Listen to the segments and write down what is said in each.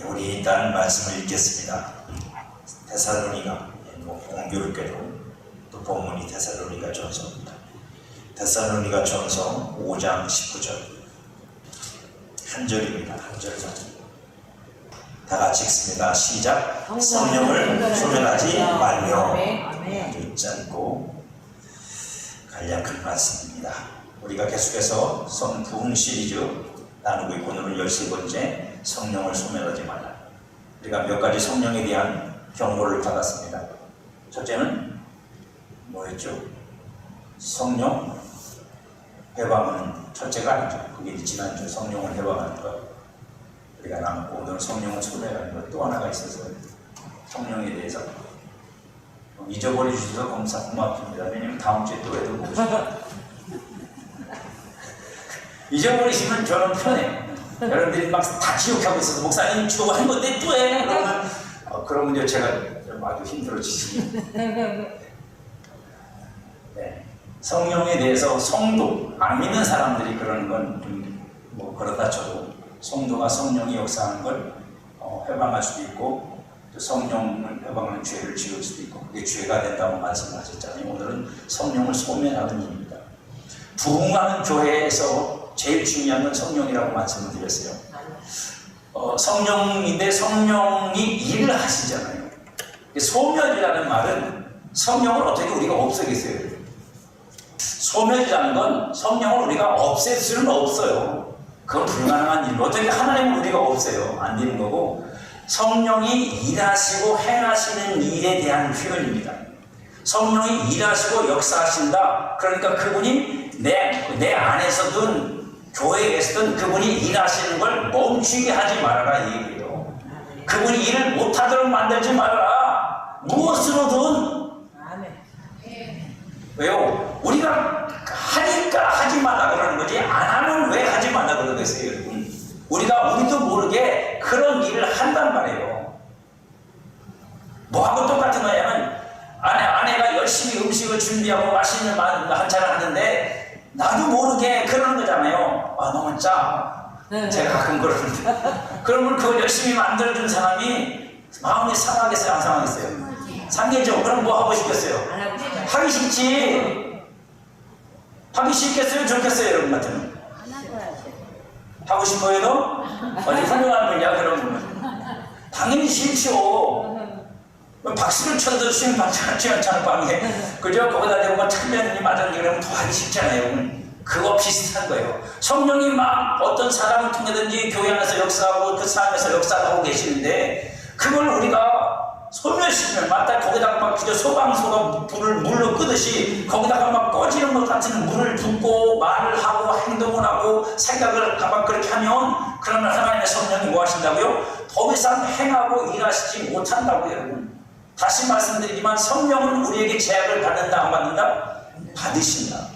우리 일단 말씀을 읽겠습니다. 데살로니가, 공교롭게도 또 본문이 데살로니가 전서입니다. 데살로니가 전서 5장 19절 한 절입니다. 한 절만 다 같이 읽습니다. 시작. 성령을 소멸하지 말며. 아주 짧고 간략한 말씀입니다. 우리가 계속해서 부흥 시리즈 나누고 있고 오늘은 13번째 성령을 소멸하지 말라. 우리가 몇 가지 성령에 대한 경고를 받았습니다. 첫째는 뭐였죠? 성령 해방은 첫째가 아니죠. 그게 지난주 성령을 해방하는 것 우리가 나누고 오늘 성령을 소멸하는 것 또 하나가 있어서 성령에 대해서 잊어버려 주셔서 고맙습니다. 왜냐면 다음 주에 또 애들 보고 싶어요. 잊어버리시면 저는 편해요. 여러분들이 막 다 기억하고 있어서 목사님 주고 한 건데 또 해. 그러면 이제 제가 좀 아주 힘들어지시죠. 네. 성령에 대해서 성도, 안 믿는 사람들이 그러는 건 뭐 그렇다 쳐도 성도가 성령이 역사하는 걸 해방할 수도 있고 또 성령을 해방하는 죄를 지을 수도 있고 그게 죄가 된다고 말씀하셨잖아요. 오늘은 성령을 소멸하는 일입니다. 부흥하는 교회에서 제일 중요한 건 성령이라고 말씀을 드렸어요. 성령인데 성령이 일을 하시잖아요. 소멸이라는 말은 성령을 어떻게 우리가 없애겠어요? 소멸이라는 건 성령을 우리가 없앨 수는 없어요. 그건 불가능한 일이고 어떻게 하나님을 우리가 없애요? 안 되는 거고 성령이 일하시고 행하시는 일에 대한 표현입니다. 성령이 일하시고 역사하신다. 그러니까 그분이 내 안에서든 교회에서든 그분이 일하시는 걸 멈추게 하지 말아라 이 얘기예요. 그분이 일을 못하도록 만들지 말아라. 무엇으로든. 왜요? 우리가 하니까 하지 말라 그러는 거지 안 하면 왜 하지 말라 그러겠어요 여러분. 우리도 모르게 그런 일을 한단 말이에요. 뭐하고 똑같은 거냐면 아내가 열심히 음식을 준비하고 맛있는 한차를 하는데 나도 모르게 그러는 거잖아요. 너무 짜. 제가 가끔 그러는데 그러면 그걸 열심히 만들어준 사람이 마음이 상하겠어요? 안 상하겠어요? 상하죠. 그럼 뭐 하고 싶겠어요? 하기 싫지. 하기 싫겠어요? 좋겠어요? 여러분 같으면 하고 싶어요? 너? 어디 훌륭한 분이야? 그럼 당연히 싫죠. 박수를 쳐도 수행 받지 않잖아 방에. 그죠? 거기다 대고 참면이 맞았니 그러면 더 하기 싫잖아요. 그거 비슷한 거예요. 성령이 막 어떤 사람을 통해든지 교회 안에서 역사하고 그 삶에서 역사하고 계시는데 그걸 우리가 소멸시키면 맞다 거기다가 막 소방소가 불을 물로 끄듯이 거기다가 막 꺼지는 것 같은 물을 붓고 말을 하고 행동을 하고 생각을 막 그렇게 하면 그러면 하나님의 성령이 뭐 하신다고요? 더 이상 행하고 일하시지 못한다고요 여러분. 다시 말씀드리지만 성령은 우리에게 제약을 받는다 안 받는다? 받으신다.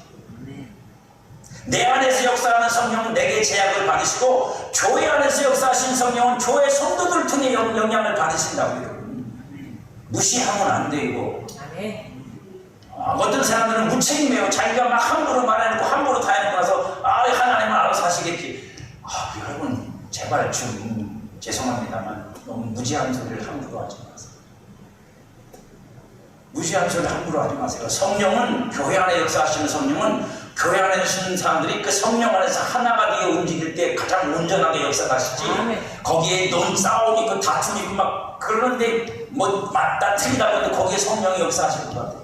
내 안에서 역사하는 성령은 내게 제약을 받으시고 교회 안에서 역사하신 성령은 교회 성도들 통해 영향을 받으신다고요. 무시하면 안 되고. 어떤 사람들은 무책임해요. 자기가 막 함부로 말해놓고 함부로 다 해놓고 나서 하나님은 알아서 하시겠지. 여러분 제발 좀 죄송합니다만 너무 무지한 소리를 함부로 하지 마세요. 무시한 소리 함부로 하지 마세요. 성령은 교회 안에 역사하시는 성령은 교회 안에 있는 사람들이 그 성령 안에서 하나가 되어 움직일 때 가장 온전하게 역사하시지. 거기에 싸움 있고 다툼 있고 막 그러는데 뭐 맞다 틀리다 보는데 거기에 성령이 역사하실 것 같아요.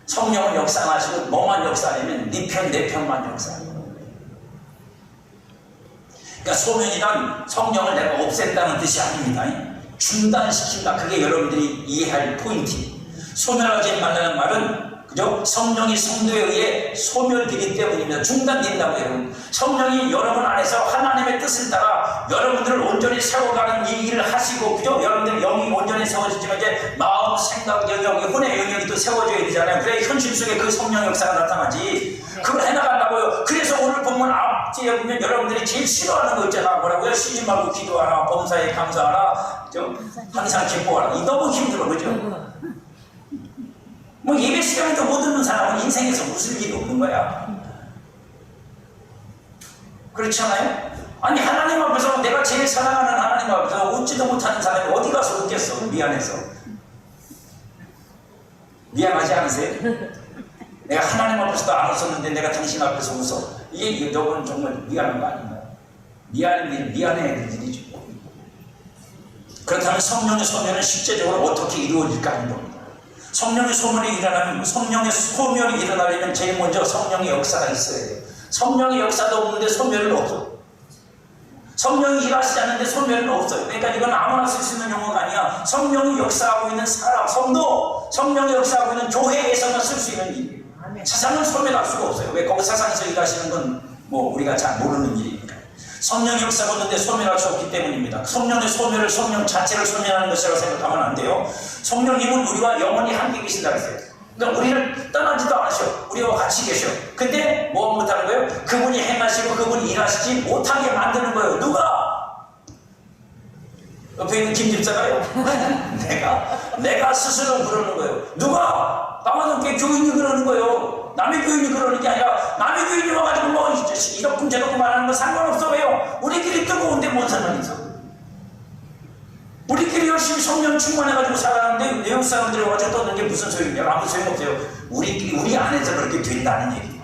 성령은 역사 안 하시고 뭐만 역사하냐면 네 편 내 편만 역사하는 거예요. 그러니까 소멸이란 성령을 내가 없앤다는 뜻이 아닙니다. 중단시킨다. 그게 여러분들이 이해할 포인트. 소멸하지 말라는 말은 그죠? 성령이 성도에 의해 소멸되기 때문입니다. 중단된다고 여러분. 성령이 여러분 안에서 하나님의 뜻을 따라 여러분들을 온전히 세워가는 이 일을 하시고 그죠? 여러분들 영이 온전히 세워지지만 이제 마음, 생각, 영역이 혼의 영역이 또 세워져야 되잖아요. 그래 현실 속에 그 성령 역사가 나타나지. 그걸 해나간다고요. 그래서 오늘 보면 앞뒤에 보면 여러분들이 제일 싫어하는 거 있잖아. 뭐라고요? 쉬지 말고 기도하라. 범사에 감사하라. 그죠? 항상 기뻐하라. 이 너무 힘들어. 그죠? 뭐 예배 시간에도 못 듣는 사람은 인생에서 웃을 일이 없는 거야. 그렇지 않아요? 아니 하나님 앞에서 내가 제일 사랑하는 하나님 앞에서 웃지도 못하는 사람이 어디 가서 웃겠어? 미안해서. 미안하지 않으세요? 내가 하나님 앞에서도 안 웃었는데 내가 당신 앞에서 웃어. 이게 여러분 정말 미안한 거 아닌가요? 미안해야 될 일이죠. 그렇다면 성령의 소멸은 실제적으로 어떻게 이루어질까 하는 겁니다. 성령의 소멸이 일어나려면 제일 먼저 성령의 역사가 있어야 돼요. 성령의 역사도 없는데 소멸은 없어. 성령이 일하시지 않는데 소멸은 없어요. 그러니까 이건 아무나 쓸 수 있는 용어가 아니야. 성령이 역사하고 있는 사람, 성도, 성령이 역사하고 있는 교회에서만 쓸 수 있는 일이에요. 세상은 소멸할 수가 없어요. 왜? 거기 세상에서 일하시는 건 뭐 우리가 잘 모르는 일이니까. 성령이 역사가 없는데 소멸할 수 없기 때문입니다. 성령의 소멸을 성령 자체를 소멸하는 것이라고 생각하면 안 돼요. 성령님은 우리와 영원히 함께 계신다고 했어요. 그러니까 우리를 떠나지도 않으셔. 우리와 같이 계셔. 근데 뭐 못하는 거예요? 그분이 행하시고 그분이 일하시지 못하게 만드는 거예요. 누가? 옆에 있는 김 집사가요. 내가 스스로 그러는 거예요. 누가? 까마득게 교인이 그러는 거예요. 남의 교인이 그러는 게 아니라 남의 교인이 와가지고 뭐 이렇군 저렇군 말하는 거 상관없어. 왜요? 우리끼리 뜨거운데 뭔 상관이 있어? 우리끼리 열심히 성령 충만해가지고 살아가는데 외국 사람들이 와가지고 떠드는 게 무슨 소용이냐? 아무 소용없어요. 우리 안에서 그렇게 된다는 얘기.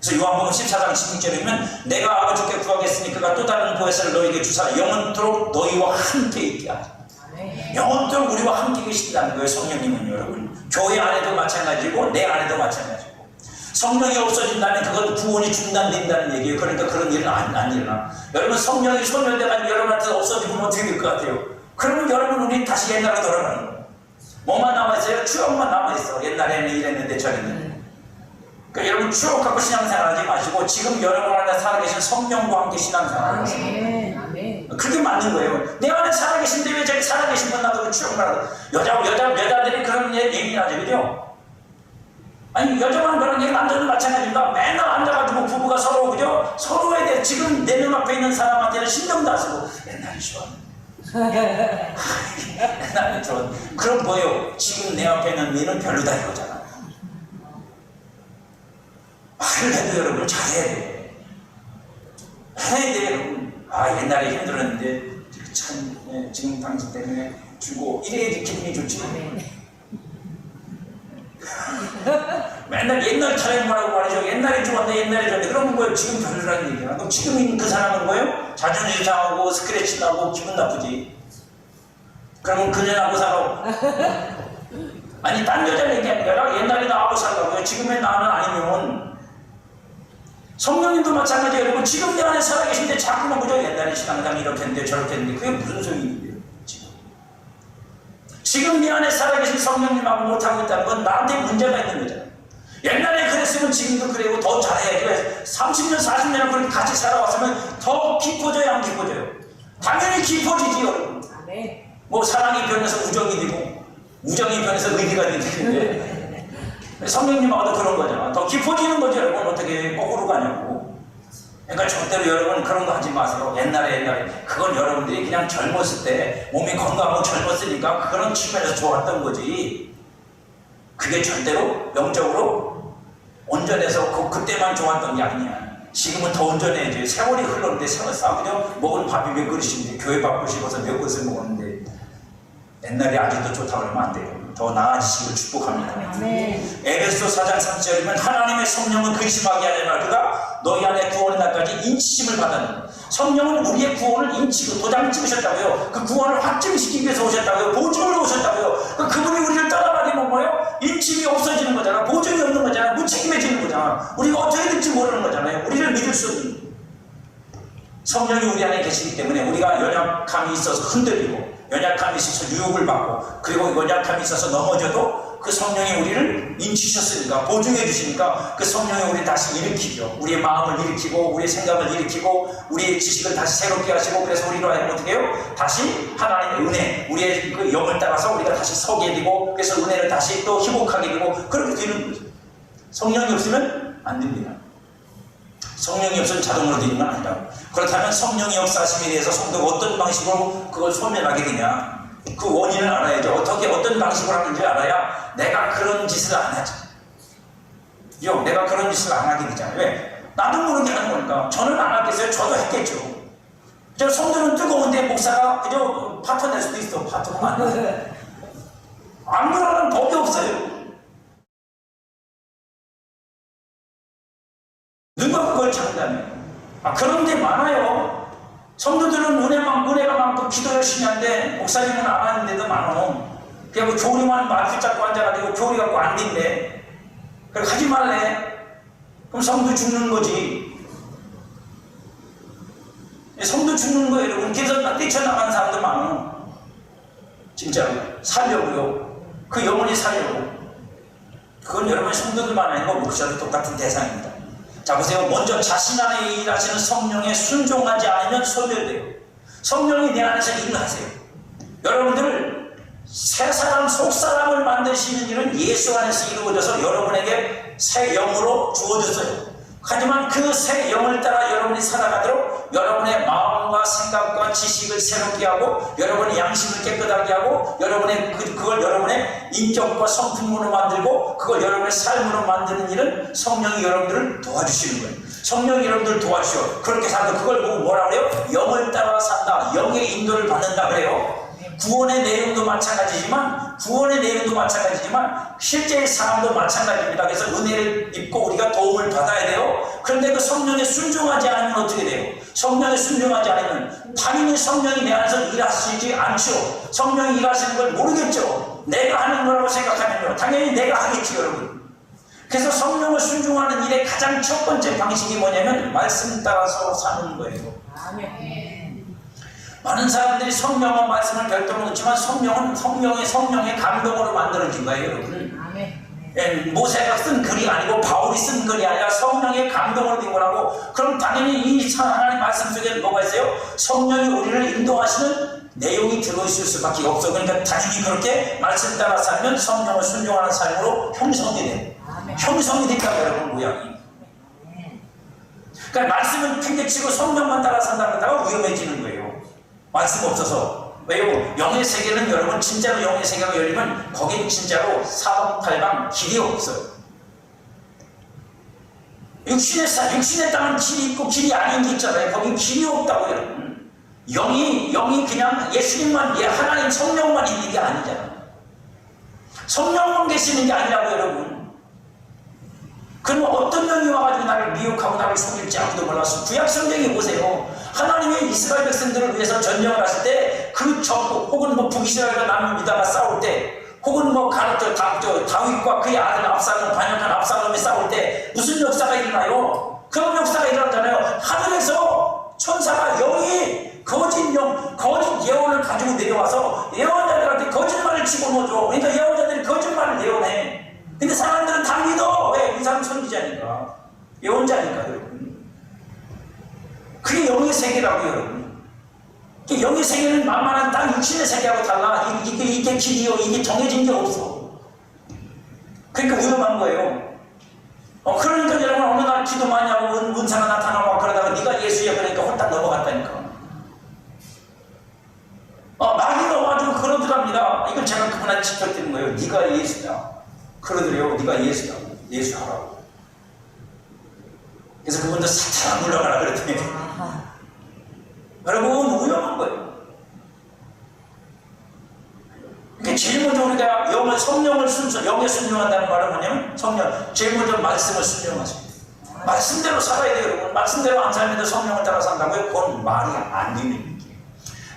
그래서 요한복음 14장 16절이면 내가 아버지께 구하겠으니 그가 또 다른 보혜사를 너희에게 주사 영원토록 너희와 함께 있게 하라. 영원토록 우리와 함께 계신다는 거예요. 성령님은 여러분 교회 안에도 마찬가지고 내 안에도 마찬가지고 성령이 없어진다면 그건 구원이 중단된다는 얘기예요. 그러니까 그런 일은 안 일어나. 여러분 성령이 소멸돼가지고 여러분한테 없어지면 어떻게 될 것 같아요? 그러면 여러분 우리 다시 옛날로 돌아가는 거예요. 뭐만 남아있어요? 추억만 남아있어. 옛날에는 이랬는데 저랬는데. 그러니까 여러분 추억 갖고 신앙생활하지 마시고 지금 여러분 안에 살아계신 성령과 함께 신앙생활을 하세요. 그게 맞는 거예요. 내 안에 살아계신데 왜 저기 살아계신 분 나도 추억을 하고 여자들이 그런 얘기하죠. 그죠? 아니 여자만 그런 얘기 남자도 마찬가지입니다. 맨날 앉아가지고 부부가 서로 그죠? 서로에 대해 지금 내 눈앞에 있는 사람한테는 신경도 안 쓰고 옛날이 좋았는데 옛날이 좋았는데 그럼 뭐예요? 지금 내 앞에 있는 너는 별로다 이거잖아. 말을 해도 여러분 잘해야 돼. 해야 돼 여러분. 옛날에 힘들었는데 참 지금 당신 때문에 주고 이래야지 기분이 좋지. 맨날 옛날 타령만 하고 말이죠. 옛날에 좋았네 옛날에 좋았네. 그러면 뭐예요? 지금 별로라는 얘기야. 그럼 지금 있는 그 사람은 뭐예요? 자존심 상하고 스크래치 나고 기분 나쁘지. 그러면 그녀하고 살아. 아니 딴 여자를 얘기하는 게 아니라 옛날에 나하고 살라고요. 지금의 나는 아니면 성령님도 마찬가지예요. 여러분 지금 내 안에 살아계신데 자꾸만 그저 옛날에 신앙당이 이렇게 했는데 저렇게 했는데 그게 무슨 소용인데요? 지금 내 안에 살아계신 성령님하고 못하고 있다는 건 나한테 문제가 있는 거잖아요. 옛날에 그랬으면 지금도 그래고 더 잘해야지. 30년 40년을 그렇게 같이 살아왔으면 더 깊어져야 안 깊어져요? 당연히 깊어지지 여러분. 뭐 사랑이 변해서 우정이 되고 우정이 변해서 의리가 되는데 성령님하고도 그런 거잖아. 더 깊어지는 거죠. 여러분 어떻게 거꾸로 가냐고. 그러니까 절대로 여러분 그런 거 하지 마세요. 옛날에 그건 여러분들이 그냥 젊었을 때 몸이 건강하고 젊었으니까 그런 측면에서 좋았던 거지. 그게 절대로 영적으로 온전해서 그때만 좋았던 게 아니야. 지금은 더 온전해야지. 세월이 흘렀는데 세월 싸우죠. 먹은 밥이 몇 그릇인데 교회 밥을 씹어서 몇 그릇을 먹었는데 옛날이 아직도 좋다고 그러면 안 돼요. 더 나아지시길 축복합니다. 에베소 4장 3절이면 하나님의 성령은 근심하게 하려나 그가 너희 안에 구원의 날까지 인치심을 받았는 성령은 우리의 구원을 인치고 도장을 찍으셨다고요. 그 구원을 확증시키기 위해서 오셨다고요. 보증으로 오셨다고요. 그분이 우리를 떠나가지고 뭐예요? 인침이 없어지는 거잖아. 보증이 없는 거잖아. 무책임해지는 거잖아. 우리가 어떻게 될지 모르는 거잖아요. 우리를 믿을 수 없는 성령이 우리 안에 계시기 때문에 우리가 연약함이 있어서 흔들리고 연약함이 있어서 유혹을 받고 그리고 연약함이 있어서 넘어져도 그 성령이 우리를 인치셨으니까 보증해 주시니까 그 성령이 우리를 다시 일으키죠. 우리의 마음을 일으키고 우리의 생각을 일으키고 우리의 지식을 다시 새롭게 하시고 그래서 우리로 하여금 어떻게 해요? 다시 하나님의 은혜 우리의 그 영을 따라서 우리가 다시 서게 되고 그래서 은혜를 다시 또 희복하게 되고 그렇게 되는 거죠. 성령이 없으면 안 됩니다. 성령이 없으면 자동으로 되는 건 아니라고. 그렇다면 성령의 역사심에 대해서 성도가 어떤 방식으로 그걸 소멸하게 되냐 그 원인을 알아야죠. 어떻게 어떤 방식으로 하는지 알아야 내가 그런 짓을 안 하지. 내가 그런 짓을 안 하게 되잖아요. 왜? 나도 모르게 하는 거니까. 저는 안 하겠어요. 저도 했겠죠. 저 성도는 뜨거운데 목사가 그저 파토 낼 수도 있어. 파토가 안 나. 안 그러는 법이 없어요. 누가 그걸 장담해? 그런 데 많아요. 성도들은 은혜가 많고 기도 열심히 하는데 목사님은 안 하는 데도 많어. 그냥 교리만 말 붙잡고 앉아가지고 교리 갖고 안 된대. 그래 하지 말래. 그럼 성도 죽는 거지. 성도 죽는 거예요, 여러분. 그래서 뛰쳐나간 사람도 많아. 진짜로. 살려고요. 그 영혼이 살려고. 그건 여러분 성도들만 아니고 목사도 똑같은 대상입니다. 자, 보세요. 먼저 자신 안에 일하시는 성령에 순종하지 않으면 소멸돼요. 성령이 내 안에서 일을 하세요. 여러분들 새 사람, 속 사람을 만드시는 일은 예수 안에서 이루어져서 여러분에게 새 영으로 주어졌어요. 하지만 그 새 영을 따라 여러분이 살아가도록 여러분의 마음과 생각과 지식을 새롭게 하고 여러분의 양심을 깨끗하게 하고 여러분의 그걸 여러분의 인격과 성품으로 만들고 그걸 여러분의 삶으로 만드는 일은 성령이 여러분들을 도와주시는 거예요. 성령이 여러분들을 도와주셔. 그렇게 산다. 그걸 보고 뭐라 그래요? 영을 따라 산다. 영의 인도를 받는다 그래요. 구원의 내용도 마찬가지지만 실제의 삶도 마찬가지입니다. 그래서 은혜를 입고 우리가 도움을 받아야 돼요. 그런데 그 성령에 순종하지 않으면 어떻게 돼요? 성령에 순종하지 않으면 당연히 성령이 내 안에서 일하시지 않죠. 성령이 일하시는 걸 모르겠죠. 내가 하는 거라고 생각하면요. 당연히 내가 하겠지, 여러분. 그래서 성령을 순종하는 일의 가장 첫 번째 방식이 뭐냐면 말씀 따라서 사는 거예요. 아멘. 많은 사람들이 성령과 말씀을 별도로 놓지만 성령의 감동으로 만들어진 거예요, 여러분. 아멘. 모세가 쓴 글이 아니고 바울이 쓴 글이 아니라 성령의 감동으로 된 거라고. 그럼 당연히 이 하나님 말씀 속에 뭐가 있어요? 성령이 우리를 인도하시는 내용이 들어있을 수밖에 없어. 그러니까 당연히 그렇게 말씀 따라 살면 성령을 순종하는 삶으로 형성이 돼. 형성이 된다고 여러분, 모양이. 그러니까 말씀은 팽개치고 성령만 따라 산다는 데가 위험해지는 거예요. 말씀 없어서. 왜요? 영의 세계는 여러분 진짜로 영의 세계가 열리면 거긴 진짜로 사방팔방 길이 없어요. 육신의 땅은 길이 있고 길이 아닌 게 있잖아요. 거긴 길이 없다고 여러분. 영이 그냥 예수님만, 하나님 성령만 있는 게 아니잖아요. 성령만 계시는 게 아니라고 여러분. 그러면 어떤 영이 와가지고 나를 미혹하고 나를 속일지 아무도 몰랐어. 구약 성경에 보세요. 하나님의 이스라엘 백성들을 위해서 전쟁을 하실 때 그 적 혹은 북이스라엘과 남유다가 싸울 때 혹은 다윗과 그의 아들 압살롬, 반역한 압살롬이 싸울 때 무슨 역사가 일어나요? 그런 역사가 일어났잖아요. 하늘에서 천사가 영이 거짓 예언을 가지고 내려와서 예언자들한테 거짓말을 집어넣어줘. 그러니까 예언자들이 거짓말을 예언해. 근데 사람들은 다 믿어. 왜? 이 사람 선지자니까, 예언자니까 여러분. 그게 영의 세계라고 여러분. 영의 세계는 만만한 딱 육신의 세계하고 달라. 이게 길이요. 이게 정해진 게 없어. 그러니까 위험한 거예요. 그러니까 여러분 어느 날 기도 많이 하고 은사가 나타나고 그러다가 네가 예수야 그러니까 홀딱 넘어갔다니까. 많이 넘어가지고 그러더랍니다. 이걸 제가 그분한테 지켜드리는 거예요. 네가 예수야. 그러더래요. 네가 예수야. 예수 하라고. 그래서 그분도 사탄아 물러가라 그랬더니 여러분 위험한 거예요. 그러니까 제일 먼저 우리가 영에 순종한다는 말은 뭐냐면 제일 먼저 말씀을 순종하세요. 말씀대로 살아야 돼요, 여러분. 말씀대로 안 살면 성령을 따라 산다고요? 그건 말이 안 되는 얘기예요.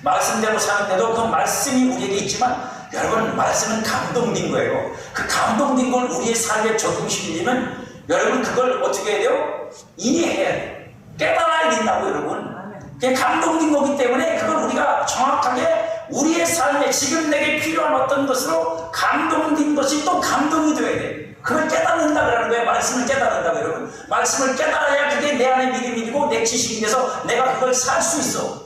말씀대로 사는데도 그 말씀이 우리에게 있지만 여러분 말씀은 감동된 거예요. 그 감동된 걸 우리의 삶에 적용시키려면 여러분 그걸 어떻게 해야 돼요? 이해해야 돼요. 깨달아야 된다고 여러분. 그게 감동된 거기 때문에 그걸 우리가 정확하게 우리의 삶에 지금 내게 필요한 어떤 것으로 감동된 것이 또 감동이 돼야 돼. 그걸 깨닫는다 그러는 거예요. 말씀을 깨닫는다고 여러분. 말씀을 깨달아야 그게 내 안에 믿음이고 내 지식이 돼서 내가 그걸 살 수 있어.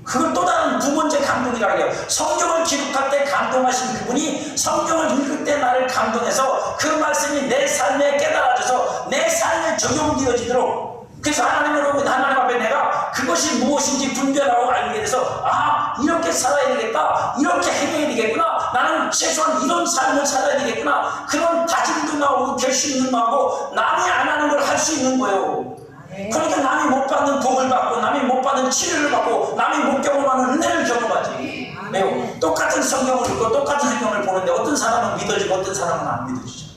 그걸 또 다른 두 번째 감동이라고 해요. 성경을 기록할 때 감동하신 그분이 성경을 읽을 때 나를 감동해서 그 말씀이 내 삶에 깨달아져서 내 삶에 적용되어지도록. 그래서 하나님 앞에 내가 그것이 무엇인지 분별하고 알게 돼서 이렇게 살아야 되겠다, 이렇게 행해야 되겠구나, 나는 최소한 이런 삶을 살아야 되겠구나, 그런 다짐도 나오고 결심도 나오고 남이 안 하는 걸 할 수 있는 거예요. 그러니까 남이 못 받는 복을 받고 남이 못 받는 치료를 받고 남이 못 경험하는 은혜를 경험하지. 왜요? 똑같은 성경을 읽고 똑같은 성경을 보는데 어떤 사람은 믿어지고 어떤 사람은 안 믿어지죠.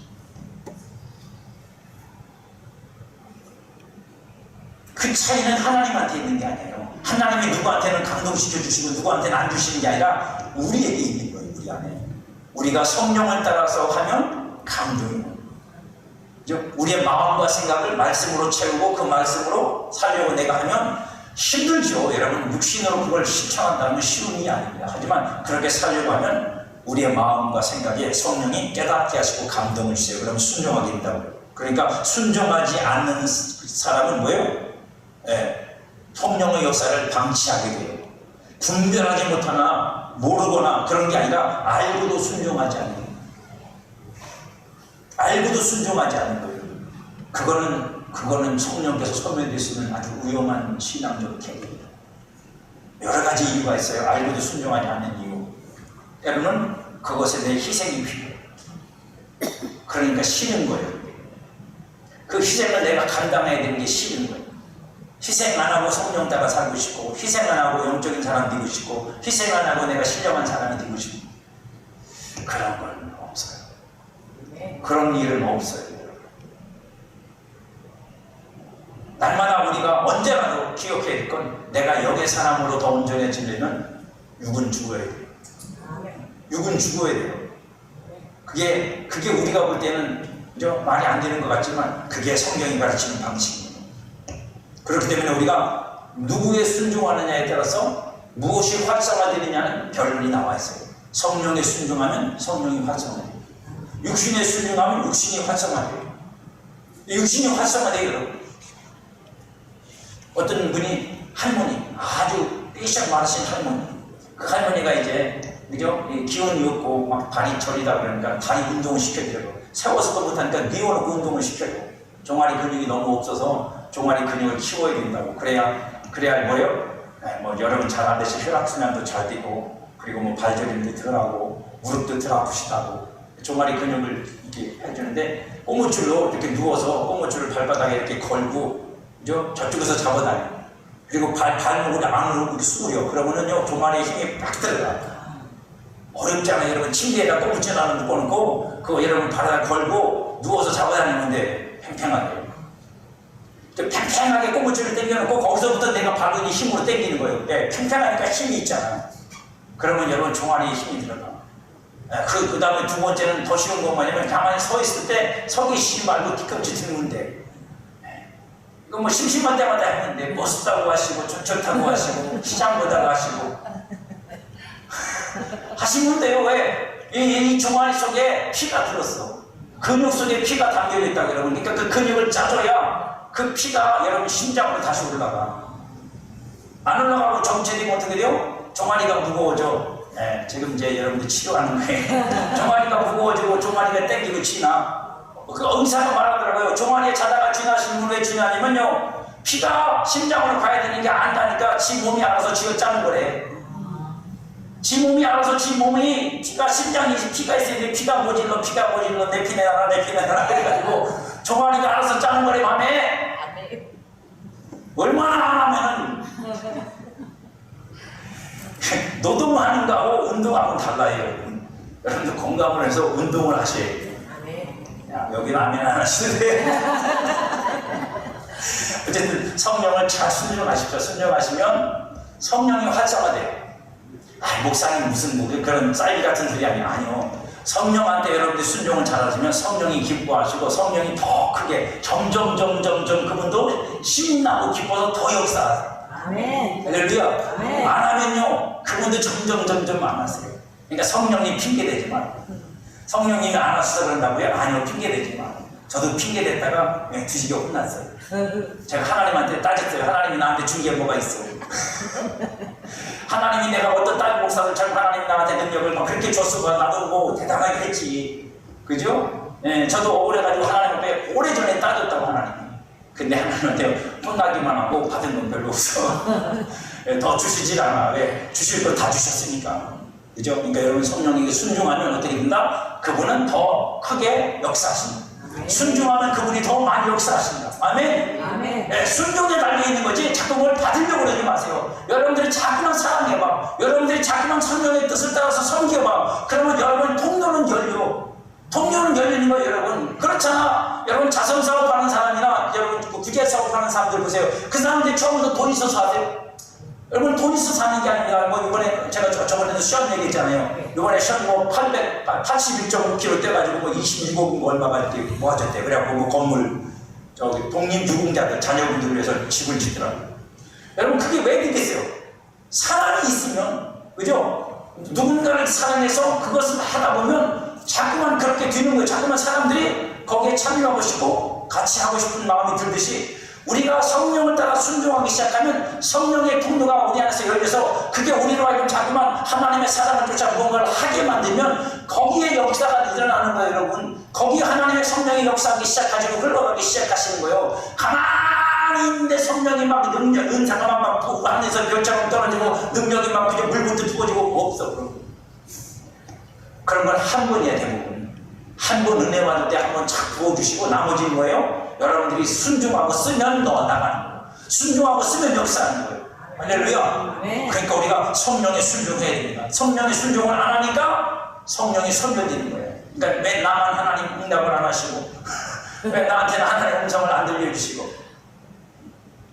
그 차이는 하나님한테 있는 게 아니에요. 하나님이 누구한테는 감동시켜 주시고 누구한테는 안 주시는 게 아니라 우리에게 있는 거예요. 우리 안에. 우리가 성령을 따라서 하면 감동이 오는 거예요. 우리의 마음과 생각을 말씀으로 채우고 그 말씀으로 살려고 내가 하면 힘들죠. 여러분, 육신으로 그걸 실천한다면 쉬운 일이 아닙니다. 하지만 그렇게 살려고 하면 우리의 마음과 생각에 성령이 깨닫게 하시고 감동을 주세요. 그러면 순종하게 된다고요. 그러니까 순종하지 않는 사람은 뭐예요? 성령의 역사를 방치하게 돼요. 분별하지 못하나 모르거나 그런 게 아니라 알고도 순종하지 않는 거예요. 알고도 순종하지 않는 거예요. 그거는 성령께서 소멸될 수 있는 아주 위험한 신앙적 태도입니다. 여러 가지 이유가 있어요. 알고도 순종하지 않는 이유. 때로는 그것에 대해 희생이 필요해요. 그러니까 싫은 거예요. 그 희생을 내가 감당해야 되는 게 싫은 거예요. 희생 안 하고 성령 따라 살고 싶고, 희생 안 하고 영적인 사람 되고 싶고, 희생 안 하고 내가 신령한 사람이 되고 싶고, 그런 건 없어요. 그런 일은 없어요. 날마다 우리가 언제라도 기억해야 될 건 내가 영의 사람으로 더 온전해지려면 육은 죽어야 돼요. 육은 죽어야 돼요. 그게 우리가 볼 때는 말이 안 되는 것 같지만 그게 성경이 가르치는 방식입니다. 그렇기 때문에 우리가 누구에 순종하느냐에 따라서 무엇이 활성화되느냐는 결론이 나와 있어요. 성령에 순종하면 성령이 활성화돼요. 육신에 순종하면 육신이 활성화돼요. 육신이 활성화돼요. 어떤 분이 할머니, 아주 삐쩍 마르신 할머니, 그 할머니가 이제 기운이 없고 막 발이 저리다 그러니까 다리 운동을 시켜드려요. 세워서도 못하니까 뉘어놓고 운동을 시켜요. 종아리 근육이 너무 없어서 종아리 근육을 키워야 된다고. 그래야 뭐예요? 뭐 여러분 잘 안 되실 혈액순환도 잘 되고, 그리고 뭐 발저림도 덜하고 무릎도 덜 아프시다고 종아리 근육을 이렇게 해주는데, 고무줄로 이렇게 누워서 고무줄을 발바닥에 이렇게 걸고 저쪽에서 잡아다녀. 그리고 발목을 안으로 이렇게 숙여. 그러면은요 종아리에 힘이 빡 들어가. 어렵잖아요. 여러분 침대에다 고무줄 하나 묶어놓고 그거 여러분 발바닥에 걸고 누워서 잡아다니는데 팽팽하게. 팽팽하게 고무줄을 당겨놓고 거기서부터 내가 발을 힘으로 당기는 거예요. 팽팽하니까 힘이 있잖아. 그러면 여러분 종아리에 힘이 들어가. 그 다음에 두 번째는 더 쉬운 건 뭐냐면 가만히 서 있을 때 서기 쉬지 말고 뒤꿈치 드는 데. 이거 뭐 심심한 때마다 했는데 버스 타고 가시고 전철 타고 가시고 시장 보다가 하시고 하시면 돼요. 왜? 이 종아리 속에 피가 들었어. 근육 속에 피가 담겨있다 여러분. 그러니까 그 근육을 짜줘야 그 피가 여러분 심장으로 다시 올라가. 안 올라가고 정체되면 어떻게 돼요? 종아리가 무거워져. 지금 이제 여러분들 치료하는 거예요. 종아리가 무거워지고 종아리가 땡기고 쥐나. 그 의사가 말하더라고요. 종아리에 자다가 쥐나시는 분 왜 쥐나냐면요, 피가 심장으로 가야 되는 게 안다니까 지 몸이 알아서 쥐어 짜는 거래. 지 몸이 알아서 지 몸이 피가 심장이 피가 있어야 돼. 피가 모질러 내 피 내놔라 그래가지고 종아리가 알아서 짜는 거래. 밤에 얼마나 하면은 노동하는 거하고 운동하고 달라요. 여러분들 공감을 해서 운동을 하셔야 돼요. 여기는 아멘 안 하시는데 어쨌든 성령을 잘 순종하십시오. 순종하시면 성령이 활성화돼요. 목사님 무슨 그런 사이비 같은 소리 아니요. 성령한테 여러분들이 순종을 잘하시면 성령이 기뻐하시고 성령이 더 크게 점점 그분도 신나고 기뻐서 더 역사하세요. 아멘. 할렐루야. 안 하면요 그분도 점점 안 하세요. 그러니까 성령님 핑계대지 말고. 성령님이 안 하셔서 그런다고요? 아니요, 핑계대지 마. 저도 핑계댔다가 뒤지게 혼났어요. 제가 하나님한테 따졌어요. 하나님이 나한테 준 게 뭐가 있어? 하나님이 내가 어떤 딸 목사를 잘 하나님이 나한테 능력을 막 그렇게 줬으면 나도 뭐 대단하게 했지. 그죠? 저도 억울해가지고 하나님 앞에 오래전에 따졌다고 하나님이. 근데 하나님한테 혼나기만 하고 받은 건 별로 없어. 더 주시질 않아. 왜? 주실 걸 다 주셨으니까. 그죠? 그러니까 여러분 성령에게 순종하면 어떻게 된다? 그분은 더 크게 역사하십니다. 순종하면 그분이 더 많이 역사하십니다. 아멘. 아멘. 네, 순종에 달려있는 거지 자꾸 뭘 받으려고 그러지 마세요. 여러분들이 자꾸만 사랑해봐. 여러분들이 자꾸만 성령의 뜻을 따라서 섬겨봐. 그러면 여러분 통로는 열려. 통로는 열리는 거예요, 여러분. 그렇잖아. 여러분 자선 사업하는 사람이나 여러분 구제 사업하는 사람들 보세요. 그 사람들이 처음부터 돈 있어서 하세요. 여러분 돈 있어서 사는 게 아니라 뭐 이번에 제가 저번에도 시험 얘기했잖아요. 이번에 시험 뭐 881.5kg 떼가지고 뭐 27억 뭐 얼마가 모아졌대. 그래갖고 뭐 건물 저기 독립유공자들 자녀분들을 위해서 집을 짓더라고요. 여러분 그게 왜 되겠어요? 사랑이 있으면 그죠? 누군가를 사랑해서 그것을 하다 보면 자꾸만 그렇게 되는 거예요. 자꾸만 사람들이 거기에 참여하고 싶고 같이 하고 싶은 마음이 들듯이 우리가 성령을 따라 순종하기 시작하면 성령의 통로가 우리 안에서 열려서 그게 우리로 하여금 자꾸만 하나님의 사랑을 쫓아 무언가를 하게 만들면 거기에 역사가 일어나는 거예요, 여러분. 거기에 하나님의 성령이 역사하기 시작하시고 흘러가기 시작하시는 거예요. 가만히 있는데 성령이 막 능력, 은사가 막 부고 안에서 별처럼 떨어지고 능력이 막 그저 물부터 부어지고 없어. 그런 건 한 번이야, 대부분. 한 번 은혜 받을 때 한 번 착 부어주시고 나머지는 뭐예요? 여러분들이 순종하고 쓰면 넣어나가는 거예요. 순종하고 쓰면 역사하는 거예요. 할렐루야. 그러니까 우리가 성령에 순종해야 됩니다. 성령에 순종을 안 하니까 성령이 선별되는 거예요. 그러니까 왜 나만 하나님 응답을 안 하시고 왜 나한테는 하나님의 음성을 안 들려주시고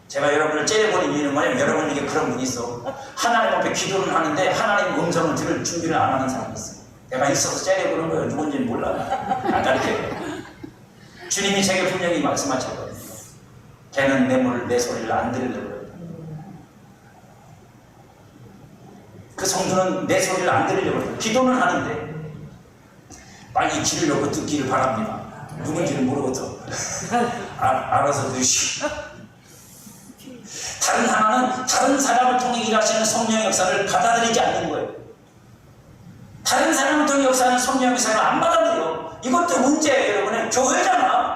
제가 여러분을 째려보는 이유는 뭐냐면 여러분에게 그런 분이 있어. 하나님 앞에 기도를 하는데 하나님 음성을 들을 준비를 안 하는 사람이 있어. 내가 있어서 째려보는 거예요. 누군지는 몰라. 안 가르쳐요. 주님이 제게 분명히 말씀하셨거든요. 걔는 내 소리를 안 들으려고 그래요. 그 성도는 내 소리를 안 들으려고 해요. 기도는 하는데 빨리 귀를 열고 듣기를 바랍니다. 누군지는 모르고도 알아서 드시. 다른 하나는 다른 사람을 통해 일하시는 성령의 역사를 받아들이지 않는 거예요. 다른 사람을 통해 역사하는 성령의 역사를 안 받아들여. 이것도 문제예요, 여러분. 교회잖아.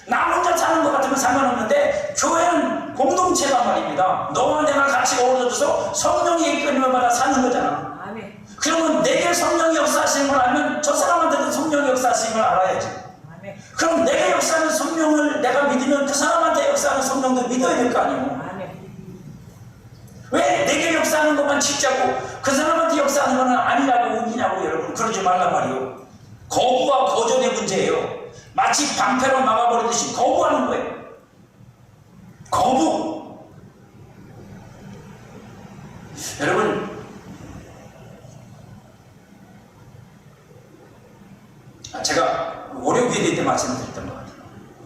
나 혼자 사는 것 같으면 상관없는데 교회는 공동체란 말입니다. 너와 내가 같이 어우러져서 성령의 이끌림을 받아 사는 거잖아. 아멘. 그러면 내게 성령이 역사하시는 걸 알면 저 사람한테도 성령이 역사하시는 걸 알아야지. 아멘. 그럼 내게 역사하는 성령을 내가 믿으면 그 사람한테 역사하는 성령도 믿어야 될 거 아니에요. 아멘. 왜 내게 역사하는 것만 진짜고 그 사람한테 역사하는 것은 아니라고 우기냐고. 여러분 그러지 말란 말이에요. 거부와 거절의 문제예요. 마치 방패로 막아버리듯이 거부하는 거예요. 거부. 여러분 제가 월요일에 때 말씀드렸던 것 같아요.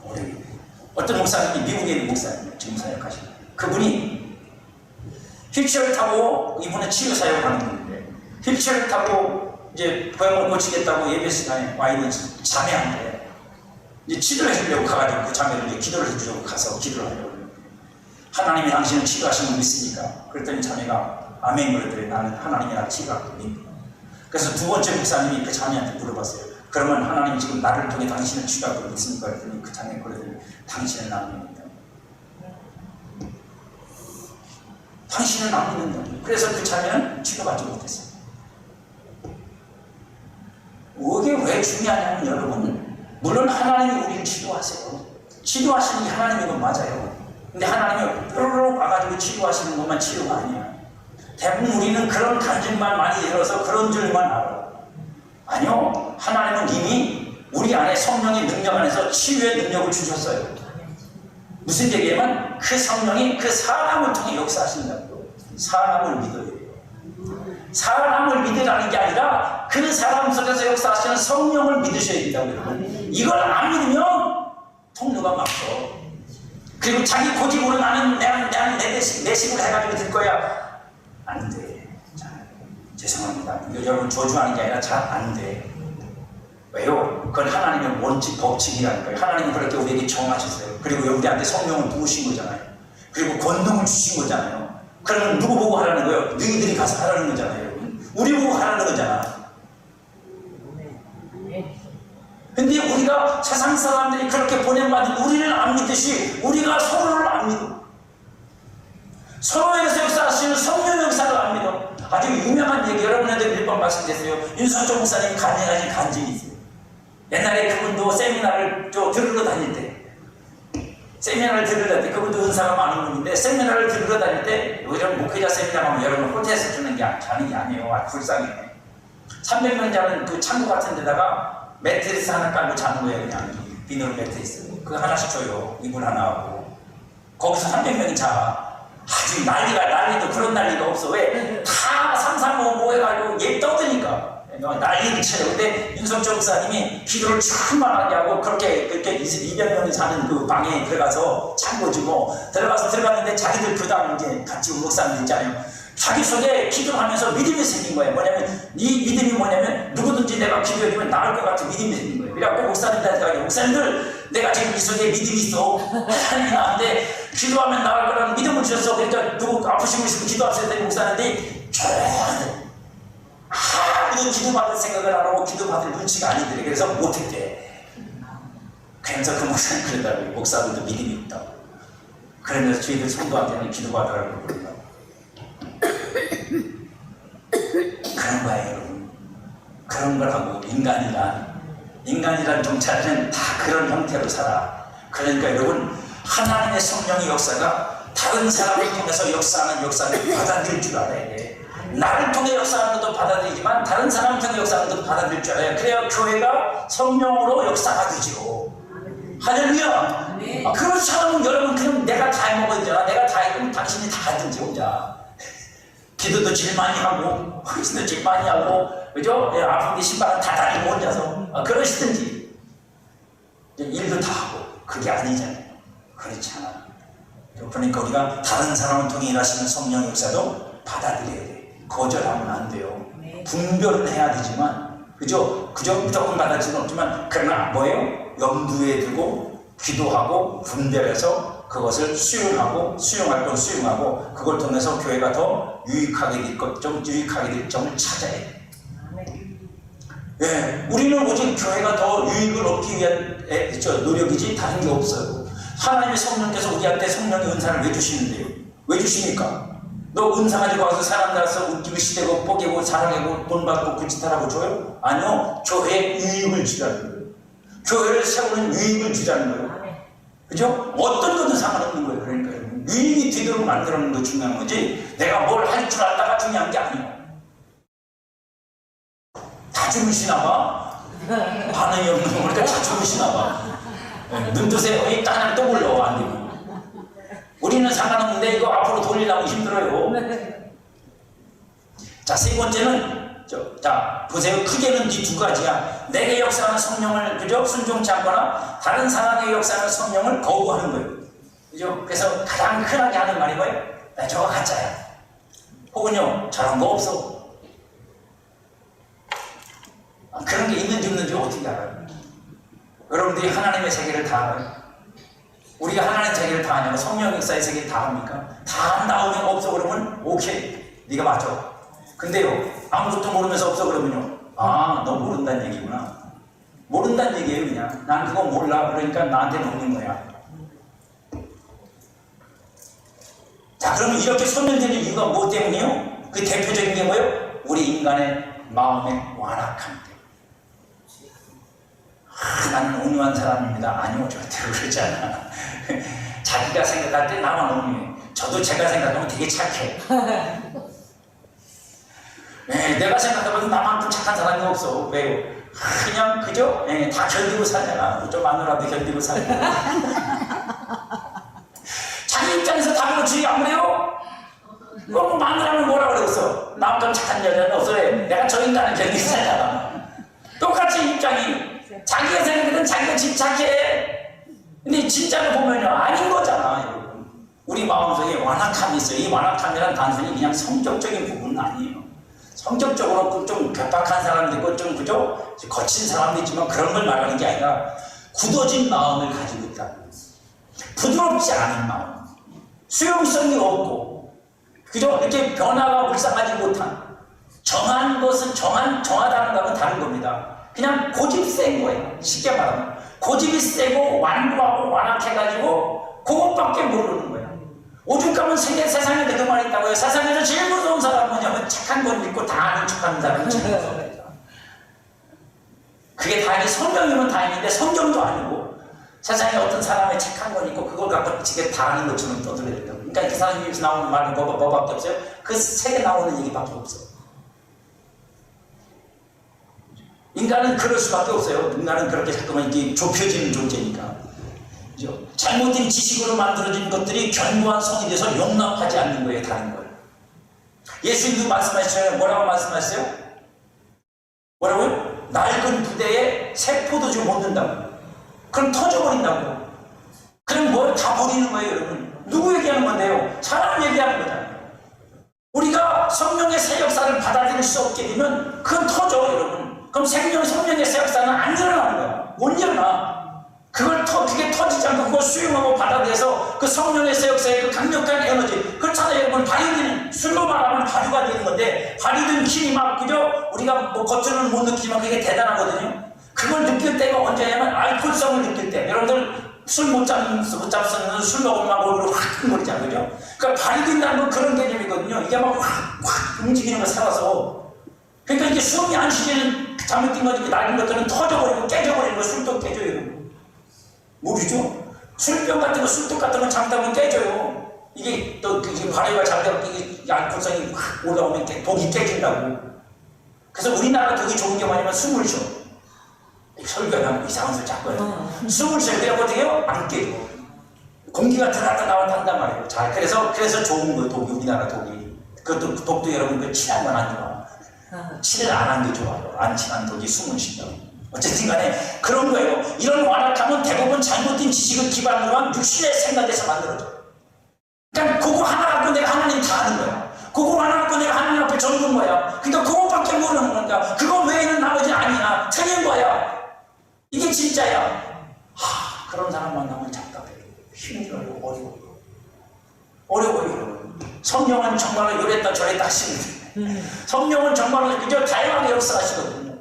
월요일 어떤 목사님이 미국에 있는 목사님 지금 사역하시는 그분이 휠체어를 타고 이분은 치료 사역을 하는 분인데 휠체어를 타고 이제 고향을 고치겠다고 예배 시간에 와 있는 자매한테 이제 치료를 해주려고 가가지고 그 자매를 이제 기도를 해주려고 가서 기도를 하려고 하나님이 당신을 치료하시는 거 믿습니까? 그랬더니 자매가 아멘 그랬더니 나는 하나님이 나를 치료하고 믿습니다. 그래서 두 번째 목사님이 그 자매한테 물어봤어요. 그러면 하나님이 지금 나를 통해 당신을 치료하고 믿습니까? 그랬더니 그 자매가 그랬더니 당신은 나를 믿는다. 당신은 안 믿는다. 그래서 그 자매는 치료받지 못했어요. 이게 왜 중요하냐면 여러분 물론 하나님이 우리를 치료하세요. 치료하시는 게 하나님인 건 맞아요. 근데 하나님이 뾰로록 와가지고 치료하시는 것만 치료가 아니야. 대부분 우리는 그런 간증만 많이 들어서 그런 줄만 알아. 아니요. 하나님은 이미 우리 안에 성령의 능력 안에서 치유의 능력을 주셨어요. 무슨 얘기냐면 그 성령이 그 사람을 통해 역사하신다고. 사람을 믿어야 돼요. 사람을 믿으라는 게 아니라 그 사람 속에서 역사하시는 성령을 믿으셔야 된다고 여러분. 이걸 안 믿으면 통로가 막혀. 그리고 자기 고집으로 나는 내 식으로 해가지고 될 거야. 안 돼. 자, 죄송합니다. 여러분 저주하는 게 아니라 잘 안 돼. 왜요? 그건 하나님의 원칙, 법칙이라는 거예요. 하나님은 그렇게 우리에게 정하셨어요. 그리고 우리한테 성령을 부으신 거잖아요. 그리고 권능을 주신 거잖아요. 그러면 누구 보고 하라는 거예요? 너희들이 가서 하라는 거잖아요, 여러분. 우리 보고 하라는 거잖아. 근데 우리가 세상 사람들이 그렇게 보낸받은 우리를 안 믿듯이 우리가 서로를 안 믿어. 서로에서 역사하시는 성령 역사를 안 믿어. 아주 유명한 얘기 여러분한테 몇 번 말씀드렸어요. 윤선종 목사님이 간증하신 간증이 있어요. 옛날에 그분도 세미나를 들으러 다닐 때, 그분도 은사가 많은 분인데, 세미나를 들으러 다닐 때, 요즘 목회자 세미나 가면 여러분 호텔에서 주는 게 아니에요. 불쌍해. 300명 자는 그 창고 같은 데다가 매트리스 하나 깔고 자는 거예요. 그냥 비닐 매트리스. 그거 하나씩 줘요. 이불 하나 하고. 거기서 300명이 자. 아주 난리도 그런 난리가 없어. 왜? 다 335 해가지고 얘 떠드니까 난리를 쳐요. 근데 윤석철 목사님이 기도를 충만하게 하고 그렇게 200명이 사는 그 방에 들어가서 창고지 뭐 들어갔는데 자기들 교당 이제 같이 온 목사님들 있잖아요. 자기 속에 기도하면서 믿음이 생긴 거예요. 뭐냐면 이 믿음이 뭐냐면 누구든지 내가 기도해주면 나을 것 같은 믿음이 생긴 거예요. 그래갖고 목사님들한테 목사님들 내가 지금 이 속에 믿음이 있어. 하나님 나한테 기도하면 나을 거라는 믿음을 주셨어. 그러니까 누구 아프시고 있으면 기도하셔야 되는 목사님들이 조용히 아무도 기도받을 생각을 안 하고 기도받을 눈치가 아니더래. 그래서 못했대. 그래서 그 목사님 그러더라고요. 목사들도 믿음이 없다고. 그러면서 저희들 성도한테는 기도받으라고 그러더라고요. 그런 거예요, 여러분. 그런 걸 하고 인간이란 경찰은 다 그런 형태로 살아. 그러니까 여러분, 하나님의 성령의 역사가 다른 사람을 통해서 역사하는 역사를 받아들일 줄 알아야 돼. 나를 통해 역사하는 것도 받아들이지만 다른 사람을 통해 역사하는 것도 받아들일 줄 알아야 돼. 그래야 교회가 성령으로 역사가 되죠. 할렐루야. 그렇지 않으면 여러분 그냥 내가 다 해먹어야 되잖아. 내가 다 해보면 당신이 다 하든지 혼자. 기도도 제일 많이 하고 헌신도 제일 많이 하고 그죠? 아픈데 신발은 다 다니고 혼자서 그러시든지 일도 다 하고 그게 아니잖아요. 그렇지 않아. 그러니까 우리가 다른 사람을 통해 일하시는 성령의 역사도 받아들여야 돼. 거절하면 안 돼요. 분별은 해야 되지만 그죠 무조건 받아들일 수는 없지만 그러나 뭐예요? 염두에 두고 기도하고 분별해서 그것을 수용할 건 수용하고 그걸 통해서 교회가 더 유익하게 될 점을 찾아야 돼. 예, 우리는 오직 교회가 더 유익을 얻기 위한 노력이지 다른 게 없어요. 하나님의 성령께서 우리한테 성령의 은사를 왜 주시는데요? 왜 주십니까? 너 은사 가지고 와서 사람 나서 웃기고 시대고 뽀개고 사랑하고 돈 받고 그 짓 하라고 줘요? 아니요. 교회에 유익을 주라는 거예요. 교회를 세우는 유익을 주자는 거예요. 그죠? 어떤 것도 상관없는 거예요. 그러니까 유익이 되도록 만들어놓는 거 중요한 거지 내가 뭘 할 줄 알다가 중요한 게 아니에요. 다 주무시나 봐. 반응이 없는 거 보니까 다 주무시나 봐. 눈 뜨세요. 이 하나 또 불러. 안 되고. 우리는 상관없는데 이거 앞으로 돌리려면 힘들어요. 자, 세 번째는 자, 보세요. 크게는 이 두 가지야. 내게 역사하는 성령을 그저 순종치 않거나 다른 사람에게 역사하는 성령을 거부하는 거예요. 그죠? 그래서 가장 흔하게 하는 말이 뭐예요? 저거 가짜야. 혹은요, 저런 거 없어. 그런 게 있는지 없는지 어떻게 알아요? 여러분들이 하나님의 세계를 다 알아요? 우리가 하나님의 세계를 다 아냐고 성령 역사의 세계를 다 합니까? 다 나오면 없어 그러면 오케이. 네가 맞아. 근데요, 아무것도 모르면서 없어 그러면요, 아, 너 모른다는 얘기구나. 모른다는 얘기예요, 그냥. 난 그거 몰라. 그러니까 나한테는 없는 거야. 자, 그러면 이렇게 소멸되는 이유가 뭐 때문이에요? 그 대표적인 게 뭐예요? 우리 인간의 마음의 완악함 때문에. 나는 온유한 사람입니다. 아니요, 절대로 그러지 않아. 자기가 생각할 때 나만 온유해. 저도 제가 생각하면 되게 착해. 네, 내가 생각해봐도 나만큼 착한 사람이 없어. 왜요? 그냥 그죠? 네, 다 견디고 살잖아. 좀 마누라도 견디고 살잖아. 자기 입장에서 다 그렇지 안 그래요? 그럼 마누라는 뭐라 그랬어? 나만큼 착한 여자는 없어. 내가 저 인간을 견디고 살잖아. 똑같이 입장이 자기가 생각해도 자기가 집착해. 근데 진짜로 보면요 아닌 거잖아. 여러분. 우리 마음속에 완악함이 있어요. 이 완악함이란 단순히 그냥 성격적인 부분은 아니에요. 성격적으로 좀 괴팍한 사람도 있고 좀 그죠? 거친 사람도 있지만 그런 걸 말하는 게 아니라 굳어진 마음을 가지고 있다. 부드럽지 않은 마음, 수용성이 없고 그죠? 이렇게 변화가 불쌍하지 못한 정한 것은 정하다는 것은 다른 겁니다. 그냥 고집이 센 거예요. 쉽게 말하면 고집이 세고 완고하고 완악해가지고 그것밖에 모르는 거예요. 오죽하면 세상에 그동안 있다고요. 세상에서 제일 무서운 사람은 뭐냐면 착한 건 믿고 다 아는 척하는 사람이 제일 무서워요. 그게 다행히 성경이면 다행인데 성경도 아니고 세상에 어떤 사람의 책 한 권 있고 그걸 갖고 지게 다 아는 것처럼 떠들어야 돼요. 그러니까 기사님에서 나오는 말은 뭐밖에 없어요? 그 책에 나오는 얘기밖에 없어요. 인간은 그럴 수밖에 없어요. 인간은 그렇게 자꾸만 이렇게 좁혀지는 존재니까. 그죠? 잘못된 지식으로 만들어진 것들이 견고한 성이 돼서 용납하지 않는 거예요. 다른 걸. 예수님도 말씀하셨잖아요. 뭐라고 말씀하셨어요? 뭐라고요? 낡은 부대에 새 포도주 못 넣는다고. 그럼 터져버린다고. 그럼 뭘 다 버리는 거예요, 여러분. 누구 얘기하는 건데요? 사람 얘기하는 거잖아요. 우리가 성령의 새 역사를 받아들일 수 없게 되면 그건 터져, 여러분. 그럼 성령의 새 역사는 안 일어나는 거야. 못 일어나. 그게 터지지 않고 그걸 수용하고 받아들여서 그 성령의 새 역사의 그 강력한 에너지. 그렇잖아요, 여러분. 발휘되는, 술로 말하면 발휘가 되는 건데, 발휘된 힘이 막, 그죠? 우리가 뭐 겉으로는 못 느끼지만 그게 대단하거든요. 그걸 느낄 때가 언제냐면 알코올성을 느낄 때. 여러분들 술 못 잡으면 술 먹으면 막 얼굴이 확 흥거리잖아요, 그죠? 그러니까 발휘된다는 건 그런 개념이거든요. 이게 막 확 움직이는 거 살아서. 그러니까 이게 숨이 안 쉬지는 잘못된 거지, 낡은 것들은 터져버리고 깨져버리는 거, 술도 깨져요. 모르죠? 술병 같은 거, 술독 같은 거 잘못하면 깨져요. 이게 또 발효가 잘되고 이게 알코올성이 확 올라오면 독이 깨진다고. 그래서 우리나라 독이 좋은 게 뭐냐면 숨을 쉬어. 설교하면 이상한 소리 자꾸 해요. 숨을 쉬어. 그래서 어떻게 해요? 안 깨져. 공기가 들어갔다 나왔다 한단 말이에요. 자, 그래서 좋은 거예요, 독이, 우리나라 독이. 그것도 독도 여러분 그 칠한 건 안 좋아. 칠을 안 한 게 좋아요. 안 칠한 독이 숨을 쉰다고. 어쨌든 간에 그런 거예요. 이런 완악함은 대부분 잘못된 지식을 기반으로 한 육신의 생각에서 만들어져요. 그러니까 그거 하나 갖고 내가 하나님 다 아는 거야. 그거 하나 갖고 내가 하나님 앞에 적는 거야. 그러니까 그것밖에 모르는 거니까 그거 외에는 나머지 아니야. 틀린 거야. 이게 진짜야. 그런 사람 만나면 답답해요. 힘들어요. 어려워요. 성령은 정말로 이랬다 저랬다 하시는데 성령은 정말로 그저 다양하게 역사하시거든요.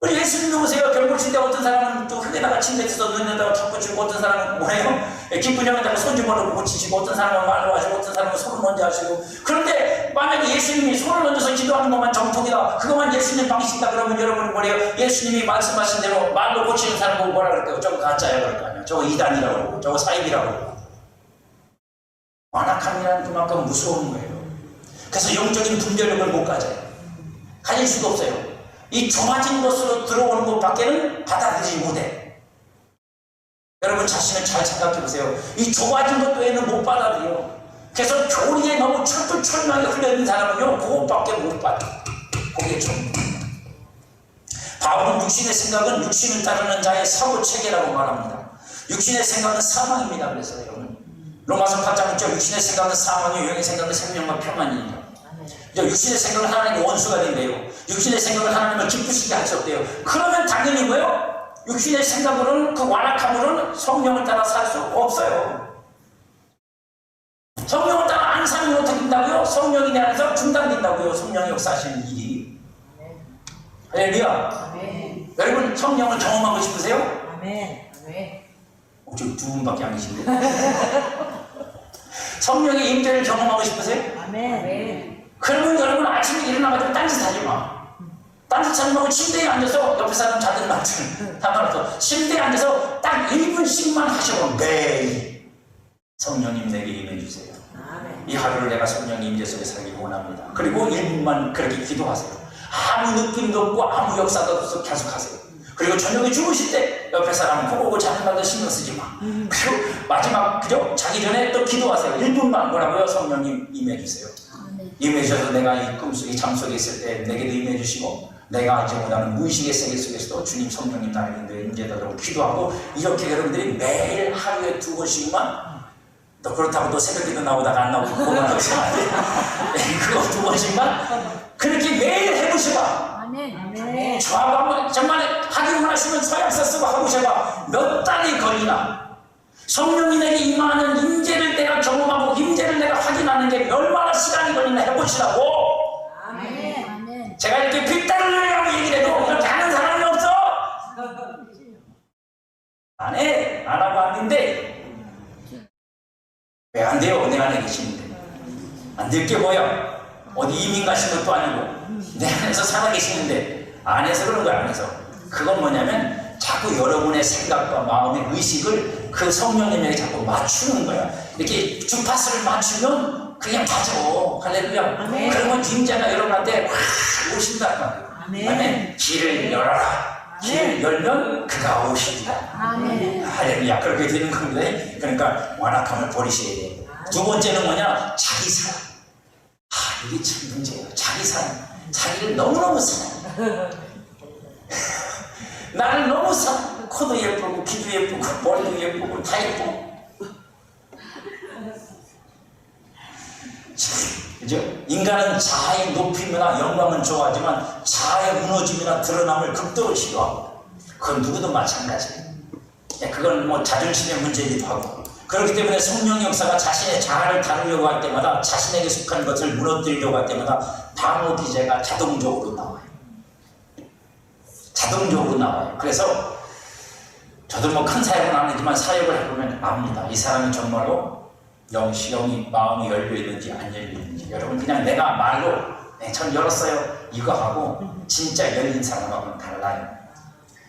우리 예수님도 보세요. 별 보실 때 어떤 사람은 또 흙에다가 침대에서 눈에다가 덮고 주고, 어떤 사람은 뭐예요? 기쁜 형에다가 손주머니로 고치시고, 어떤 사람은 말로 하시고, 어떤 사람은 손을 먼저 하시고. 그런데 만약에 예수님이 손을 얹어서 기도하는 것만 정통이다, 그것만 예수님 방식이다 그러면 여러분은 뭐래요? 예수님이 말씀하신 대로 말로 고치는 사람 보고 뭐라 그럴까요? 저거 가짜야 그럴 거 아니야. 저거 이단이라고 그러고, 저거 사입이라고 그러고. 완악함이라는 그만큼 무서운 거예요. 그래서 영적인 분별력을 못 가져요. 가질 수도 없어요. 이 좁아진 것으로 들어오는 것밖에는 받아들이지 못해. 여러분 자신을 잘 생각해 보세요. 이 좁아진 것 외에는 못 받아들여. 그래서 교리에 너무 철두철미하게 흘려있는 사람은요, 그것밖에 못 받아. 그게 좀. 바울은 육신의 생각은 육신을 따르는 자의 사고체계라고 말합니다. 육신의 생각은 사망입니다. 그래서 여러분 로마서 8장 6절, 육신의 생각은 사망이요 영의 생각은 생명과 평안이니까. 육신의 생각은 하나님의 원수가 된대요. 육신의 생각은 하나님을 기쁘시게 할 수 없대요. 그러면 당연히 뭐예요? 육신의 생각으로는, 그 완악함으로는 성령을 따라 살 수 없어요. 성령을 따라 안 살면 어떻게 된다고요? 성령이 내 안에서 중단된다고요. 성령이 역사하시는 일이. 할렐루야. 여러분 성령을 경험하고 싶으세요? 아멘. 지금 두 분밖에 안 계신데. 성령의 임재를 경험하고 싶으세요? 아멘. 그러면 여러분 아침에 일어나가지고 딴짓하지 마. 딴짓하지 말고 침대에 앉아서, 옆에 사람 자든 말든 상관없어. 침대에 앉아서 딱 1분씩만 하셔. 매일 성령님 내게 임해주세요. 이 하루를 내가 성령의 임재 속에 살기 원합니다. 그리고 1분만 그렇게 기도하세요. 아무 느낌도 없고 아무 역사도 없어 계속 하세요. 그리고 저녁에 주무실 때 옆에 사람 코 고고 자는 말도 신경 쓰지 마. 그리고 마지막 그죠? 자기 전에 또 기도하세요. 1분만. 뭐라고요? 성령님 임해주세요. 임해주셔서 내가 이 꿈속에, 이 잠속에 있을 때 내게도 임해주시고, 내가 알지 못하는 무의식의 세계 속에서도 주님 성령님 나를 인도에 임재하도록 기도하고, 이렇게 여러분들이 매일 하루에 2번씩만, 또 그렇다고 또 새벽에도 나오다가 안 나오고 그거만 하시면 안 돼요. 그거 2번씩만 그렇게 매일 해보셔봐. 아멘. 저하고 한번 정말 하기만 하시면 서약서 쓰고 해보셔봐. 몇 달이 걸리나. 성령이 내게 임하는 임재를 내가 경험하고 임재를 내가 확인하는 게 얼마나 시간이 걸리나 해보시라고. 아멘. 제가 이렇게 빗달을 내라고 얘기를 해도 이렇게 하는 사람이 없어. 안 해. 안 하고 안 된대. 왜 안 돼요? 내 안에 계시는데. 안 될 게 뭐야? 어디 이민 가신 것도 아니고 내 안에서 살아 계시는데, 안에서 그런 거야. 안에서 그건 뭐냐면 자꾸 여러분의 생각과 마음의 의식을 그 성령님에게 자꾸 맞추는 거야. 이렇게 주파수를 맞추면 그냥 맞아. 할렐루야. 아멘. 그러면 임자가 여러분한테 확 오신단 말이에요. 아멘. 아멘. 길을 열어라. 길을 열면 그가 오시리라. 아멘. 할렐루야. 그렇게 되는 겁니다. 그러니까 완악함을 버리셔야 돼요. 두 번째는 뭐냐? 자기 사랑. 이게 참 문제예요. 자기 사랑. 자기를 너무너무 사랑. 나를 너무 사랑. 코도 예쁘고 귀도 예쁘고 머리도 예쁘고 다 예쁘고. 그죠? 인간은 자아의 높임이나 영광은 좋아하지만 자아의 무너짐이나 드러남을 극도로 싫어하고, 그건 누구도 마찬가지예요. 그건 뭐 자존심의 문제이기도 하고. 그렇기 때문에 성령 역사가 자신의 자아를 다루려고 할 때마다, 자신에게 속한 것을 무너뜨리려고 할 때마다 방어 기제가 자동적으로 나와요. 자동적으로 나와요. 그래서 저도 뭐 큰 사역은 안 하지만 사역을 해보면 압니다. 이 사람이 정말로 영이 마음이 열려 있는지 안 열려 있는지. 여러분, 그냥 내가 말로 전 열었어요 이거 하고 진짜 열린 사람하고는 달라요.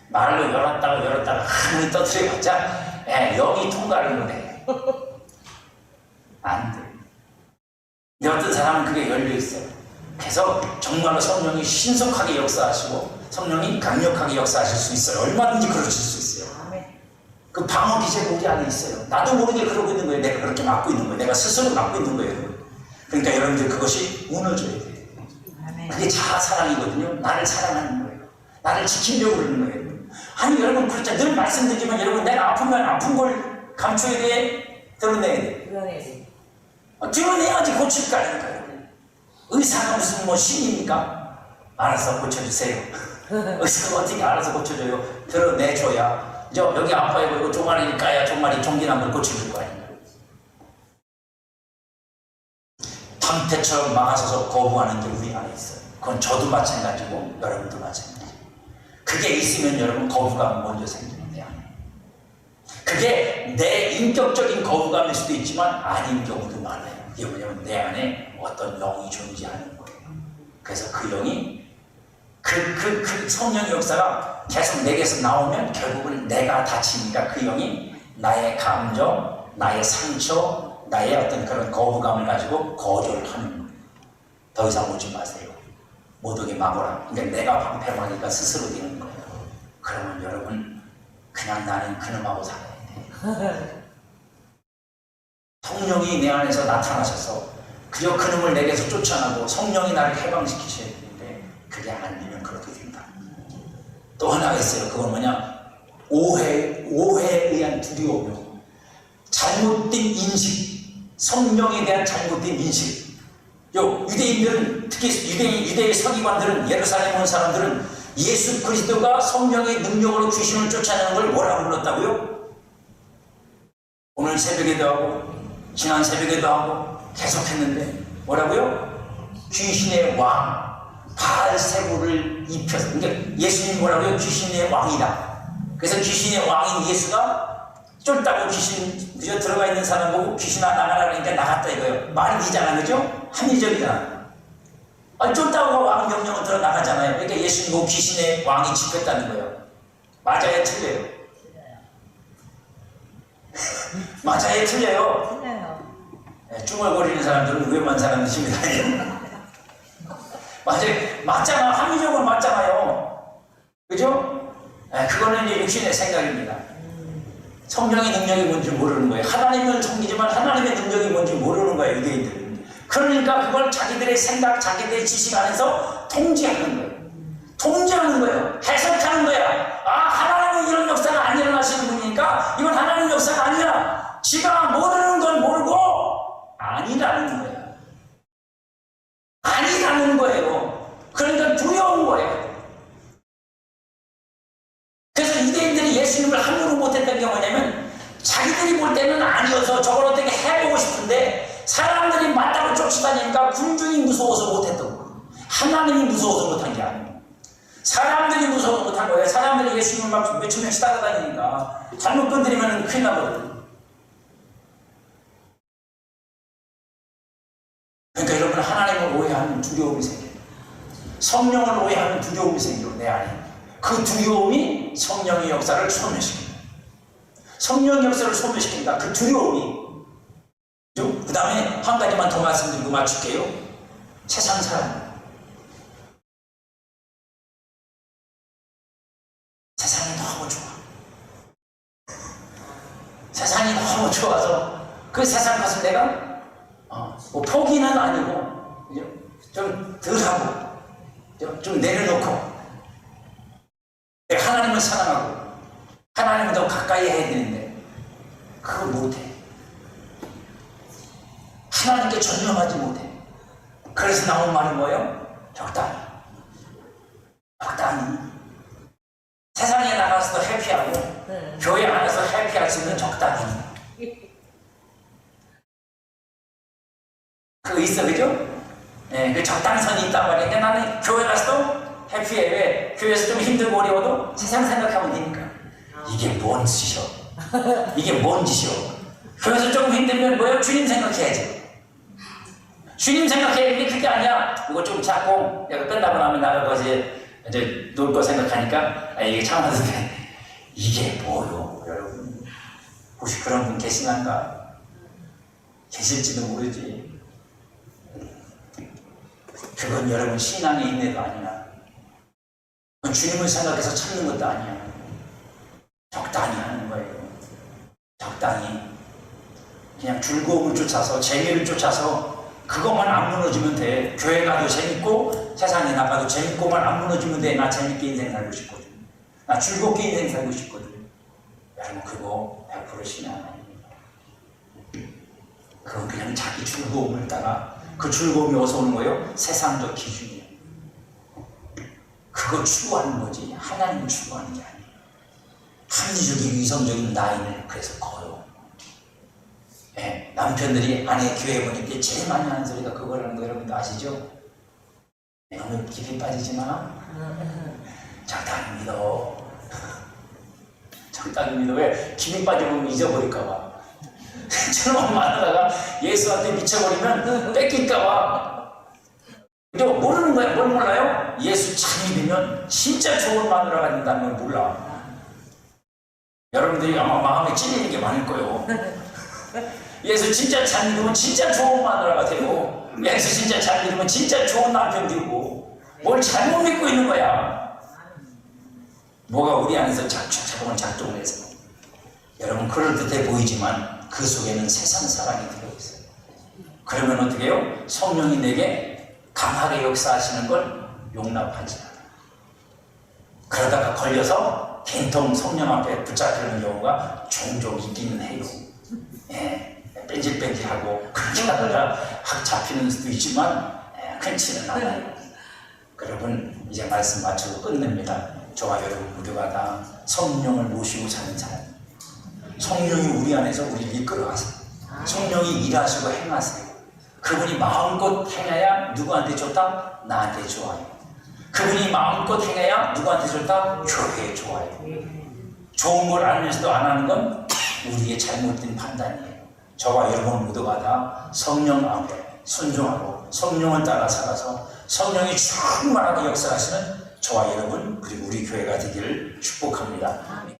말로 열었다가 한번 떠들어봤자 영이 통과를 못해. 안 돼. 근데 어떤 사람은 그게 열려 있어요. 그래서 정말로 성령이 신속하게 역사하시고 성령이 강력하게 역사하실 수 있어요. 얼마든지 그러실 수 있어요. 그 방어 기제가 우리 안에 있어요. 나도 모르게 그러고 있는 거예요. 내가 그렇게 막고 있는 거예요. 내가 스스로 막고 있는 거예요. 그러니까 여러분들 그것이 무너져야 돼요. 그게 자아 사랑이거든요. 나를 사랑하는 거예요. 나를 지키려고 그러는 거예요. 아니 여러분, 그렇죠. 늘 말씀드리지만 여러분, 내가 아프면 아픈 걸 감춰야 돼? 드러내야 돼? 드러내야지 고칠 거 아닙니까? 의사가 무슨 뭐 신입니까? 알아서 고쳐주세요. 의사가 어떻게 알아서 고쳐줘요? 드러내줘야. 여기 아파요. 그리고 종아리를 까야 종아리 종기난 걸 고쳐줄 거 아닙니까? 방패처럼 막아서서 거부하는 게 우리 안에 있어요. 그건 저도 마찬가지고 여러분도 마찬가지고. 그게 있으면 여러분 거부감 먼저 생기는데, 그게 내 인격적인 거부감일 수도 있지만 아닌 경우도 많아요. 이게 뭐냐면 내 안에 어떤 영이 존재하는 거예요. 그래서 그 영이 그 성령 역사가 계속 내게서 나오면 결국은 내가 다치니까 그 영이 나의 감정, 나의 상처, 나의 어떤 그런 거부감을 가지고 거절을 하는 거예요. 더 이상 오지 마세요. 못 오게 막으라. 그러니까 내가 방패막이가 스스로 되는 거예요. 그러면 여러분, 그냥 나는 그놈하고 살아야 돼. 성령이 내 안에서 나타나셔서 그저 그놈을 내게서 쫓아나고 성령이 나를 해방시키셔야 되는데 그게 안 되면 그렇게 된다. 또 하나가 있어요. 그건 뭐냐? 오해에 의한 두려움이요. 잘못된 인식, 성령에 대한 잘못된 인식. 유대인들은, 특히 유대의 서기관들은, 예루살렘 온 사람들은 예수 그리스도가 성령의 능력으로 귀신을 쫓아내는 걸 뭐라고 불렀다고요? 오늘 새벽에도 하고 지난 새벽에도 하고 계속했는데 뭐라고요? 귀신의 왕 바알세부를 입혀서. 그러니까 예수님이 뭐라고요? 귀신의 왕이다. 그래서 귀신의 왕인 예수가 쫄다고 귀신 그저 들어가 있는 사람 보고 귀신아 나가라 그러니까 나갔다 이거예요. 말이 되잖아, 그죠? 합리적이잖아. 쫄다고 왕 명령을 들어 나가잖아요. 그러니까 예수님 보고 귀신의 왕이 집혔다는 거예요. 맞아요, 틀려요? 맞아요, 틀려요? 중얼거리는 사람들은 위험한 사람들입니다. 맞아요, 맞잖아. 합리적으로 맞잖아요. 그죠? 그거는 이제 육신의 생각입니다. 성령의 능력이 뭔지 모르는 거예요. 하나님을 섬기지만 하나님의 능력이 뭔지 모르는 거예요, 유대인들은. 그러니까 그걸 자기들의 생각, 자기들의 지식 안에서 통제하는 거예요. 통제하는 거예요. 해석하는 거야. 하나님은 이런 역사가 안 일어나시는 분이니까 이건 하나님 역사가 아니야. 지가 모르는 건 모르고 아니라는 거야. 아니라는 거예요. 그러니까 두려운 거예요. 그래서 유대인들이 예수님을 함부로 못했던 게 뭐냐면 자기들이 볼 때는 아니어서 저걸 어떻게 해보고 싶은데 사람들이 맞다고 쫓아다니니까 군중이 무서워서 못했던 거예요. 하나님이 무서워서 못한 게 아니에요. 사람들이 무서워서 못한 거예요. 사람들이 예수님을 막 몇천 명씩 따라다니니까 잘못 건드리면 큰일 나거든요. 그러니까 여러분, 하나님을 오해하는 두려움이 생겨요. 성령을 오해하는 두려움이 생겨요, 내 안에. 그 두려움이 성령의 역사를 소멸시킨다. 성령의 역사를 소멸시킨다. 그 두려움이. 그 다음에 한 가지만 더 말씀드리고 마칠게요. 세상 사람. 세상이 너무 좋아. 세상이 너무 좋아서 그 세상 것을 내가 뭐 포기는 아니고 좀 덜하고 좀 내려놓고 내가 하나님을 사랑하고 하나님을 더 가까이 해야 되는데 그걸 못해. 하나님께 전념하지 못해. 그래서 나온 말은 뭐예요? 적당히. 적당히. 세상에 나가서도 해피하고 교회 안에서 해피할 수 있는 적당히. 그거 있어, 그죠? 네, 그 적당선이 있단 말이야. 근데 나는 교회 가서도 해피해. 왜? 교회에서 좀 힘들고 어려워도 세상 생각하면 되니까. 이게 뭔 짓이여? 이게 뭔 짓이여? 교회에서 조금 힘들면 뭐야? 주님 생각해야지. 주님 생각해야지. 그게 아니야. 이거 좀 잡고 내가 끝나고 나면 나가고 이제 놀 거 생각하니까 이게 참아는데 이게 뭐요? 여러분 혹시 그런 분 계시는가? 계실지도 모르지. 그건 여러분 신앙의 인내도 아니야. 그건 주님을 생각해서 찾는 것도 아니야. 적당히 하는 거예요. 적당히. 그냥 즐거움을 쫓아서 재미를 쫓아서 그것만 안 무너지면 돼. 교회 가도 재밌고 세상에 나가도 재밌고만 안 무너지면 돼. 나 재밌게 인생 살고 싶거든. 나 즐겁게 인생 살고 싶거든. 여러분 그거 100% 신앙 아닙니다. 그건 그냥 자기 즐거움을 따라 그 즐거움이 어디서 오는 거예요? 세상적 기준이에요. 그거 추구하는 거지 하나님을 추구하는 게 아니에요. 합리적인 이성적인 라인을 그래서 걸어. 네, 남편들이 아내 교회 보낼 때 제일 많이 하는 소리가 그거라는 거 여러분도 아시죠? 너무 깊이 빠지지 마. 적당히 믿어. 적당히 믿어. 왜? 깊이 빠지면 잊어버릴까봐. 저런 말하다가 예수한테 미쳐버리면 뺏길까봐. 그죠? 모르는 거야. 뭘 몰라요? 예수 참 믿으면 진짜 좋은 마누라가 된다는 걸 몰라. 여러분들이 아마 마음에 찔리는 게 많을 거예요. 예수 진짜 잘 믿으면 진짜 좋은 마누라가 되고 예수 진짜 잘 믿으면 진짜 좋은 남편 되고 뭘 잘못 믿고 있는 거야. 뭐가 우리 안에서 자꾸만 작동을 해서. 여러분 그럴듯해 보이지만 그 속에는 세상 사랑이 들어있어요. 그러면 어떻게 해요? 성령이 내게 강하게 역사하시는 걸 용납하지 않아. 그러다가 걸려서 된통 성령 앞에 붙잡히는 경우가 종종 있기는 해요. 예. 뺀질뺀질하고 그렇게 하다가 확 잡히는 수도 있지만 흔치는 않아요. 여러분 이제 말씀 마치고 끝냅니다. 저와 여러분 모두가 다 성령을 모시고 사는 사람. 성령이 우리 안에서 우리를 이끌어가세요. 성령이 일하시고 행하세요. 그분이 마음껏 행해야 누구한테 좋다? 나한테 좋아요. 그분이 마음껏 행해야 누구한테 좋다? 교회에 좋아요. 좋은 걸 알면서도 안 하는 건 우리의 잘못된 판단이에요. 저와 여러분 모두가 다 성령 앞에 순종하고 성령을 따라 살아서 성령이 충만하게 역사하시는 저와 여러분 그리고 우리 교회가 되기를 축복합니다.